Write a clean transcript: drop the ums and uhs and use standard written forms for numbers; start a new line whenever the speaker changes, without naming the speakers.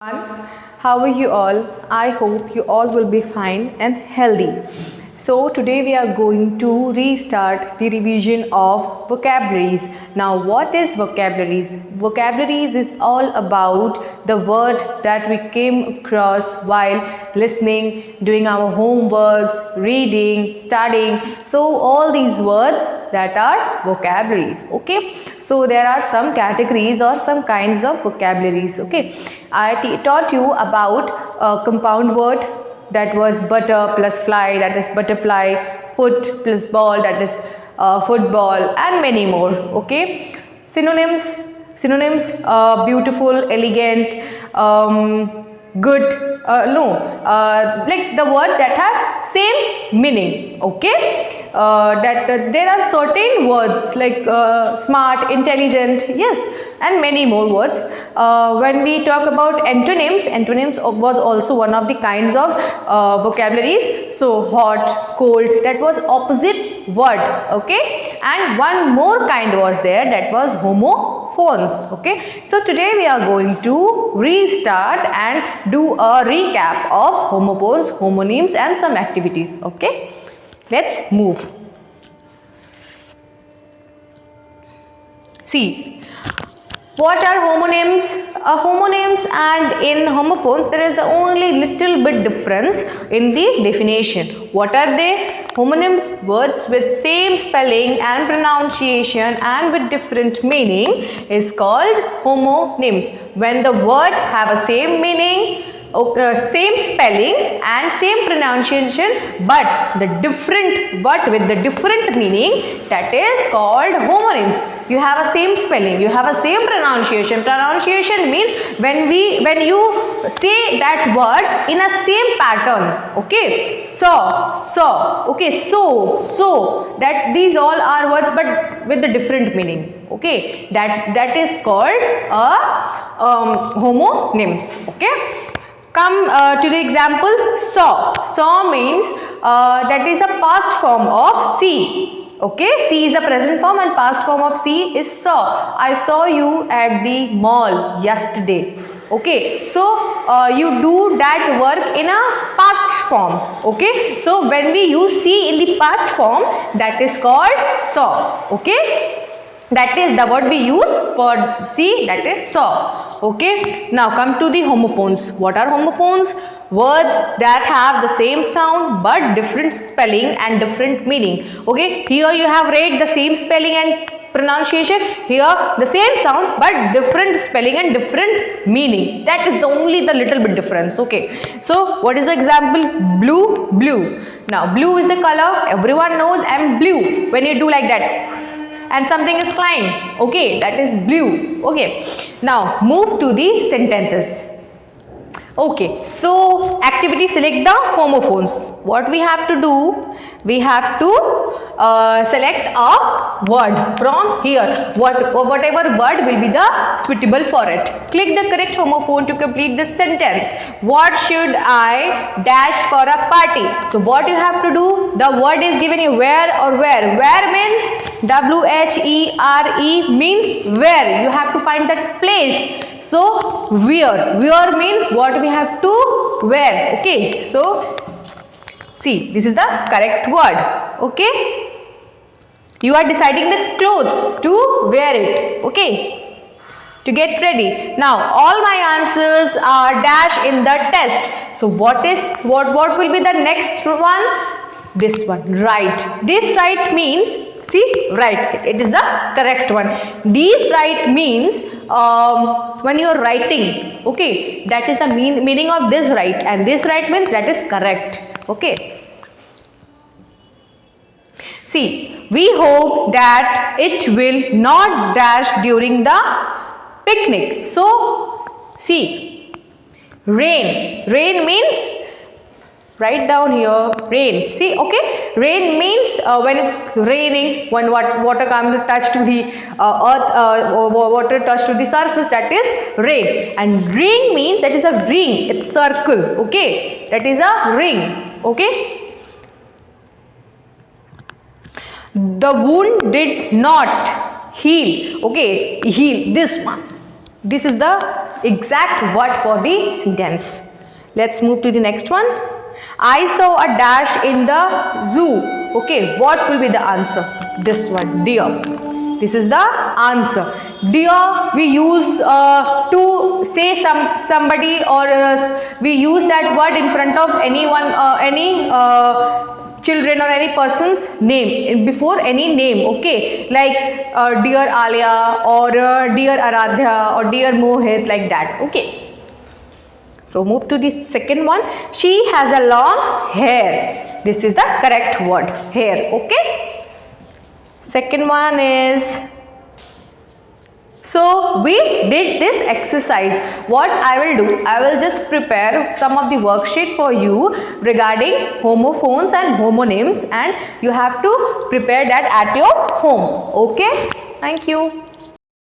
How are you all? I hope you all will be fine and healthy. So today we are going to restart the revision of vocabularies. Now what is vocabularies? Vocabularies is all about the word that we came across while listening, doing our homeworks, reading, studying. So all these words that are vocabularies. Okay. So there are some categories or some kinds of vocabularies. Okay. I taught you about a compound word, that was butter plus fly, that is butterfly, foot plus ball, that is football, and many more. Okay. Synonyms, beautiful, elegant, good, no, like the word that have same meaning. Okay. There are certain words like smart, intelligent, yes, and many more words. When we talk about antonyms was also one of the kinds of vocabularies. So hot, cold, that was opposite word. Okay. And one more kind was there, that was homophones. Okay. So today we are going to restart and do a recap of homophones, homonyms, and some activities. Okay. Let's move. See, what are homonyms? Homonyms and in homophones there is the only little bit difference in the definition. What are they? Homonyms, words with same spelling and pronunciation and with different meaning, is called homonyms. When the word have a same meaning, same spelling and same pronunciation, but with the different meaning, that is called homonyms. You have a same spelling, you have a same pronunciation. Pronunciation means when you say that word in a same pattern. Okay. Okay, so that these all are words but with the different meaning. Okay, that is called homonyms. Okay. Come to the example, saw. Saw means that is a past form of see. Okay, see is a present form and past form of see is saw. I saw you at the mall yesterday. Okay, so you do that work in a past form. Okay, so when we use see in the past form, that is called saw. Okay. That is the word we use for see, that is saw. Okay. Now come to the homophones. What are homophones? Words that have the same sound but different spelling and different meaning. Okay. Here you have read the same spelling and pronunciation. Here the same sound but different spelling and different meaning. That is the little bit difference. Okay. So what is the example? Blue. Now blue is the color. Everyone knows I'm blue. When you do like that and something is flying, okay, that is blue. Okay, now move to the sentences. Okay, so activity, select the homophones. What we have to do, we have to select a word from here. Whatever word will be the suitable for it. Click the correct homophone to complete the sentence. What should I dash for a party? So what you have to do, the word is given you where or where. Where means WHERE means where. You have to find that place. So where means what we have to wear. Okay, so see, this is the correct word. Okay, you are deciding the clothes to wear it. Okay, to get ready. Now all my answers are dash in the test. So what will be the next one? This one, right. This right means, see, right, it is the correct one. This right means when you are writing, okay, that is the meaning of this right, and this right means that is correct. Okay. See, we hope that it will not dash during the picnic. So, see, rain means, write down here, rain. See, okay, rain means when it's raining, when water comes to touch to the earth, water touch to the surface, that is rain. And ring means that is a ring, it's circle. Okay, that is a ring. Okay. The wound did not heal. Okay, heal, this one. This is the exact word for the sentence. Let's move to the next one. I saw a dash in the zoo. Okay, what will be the answer? This one, deer. This is the answer. Deer we use to say somebody, or we use that word in front of anyone, any children or any person's name, before any name. Okay, like dear Alia, or dear Aradhya, or dear Mohit, like that. Okay. So move to the second one. She has a long hair. This is the correct word, hair. Okay. Second one is, so we did this exercise. What I will do, I will just prepare some of the worksheet for you regarding homophones and homonyms, and you have to prepare that at your home. Okay. Thank you.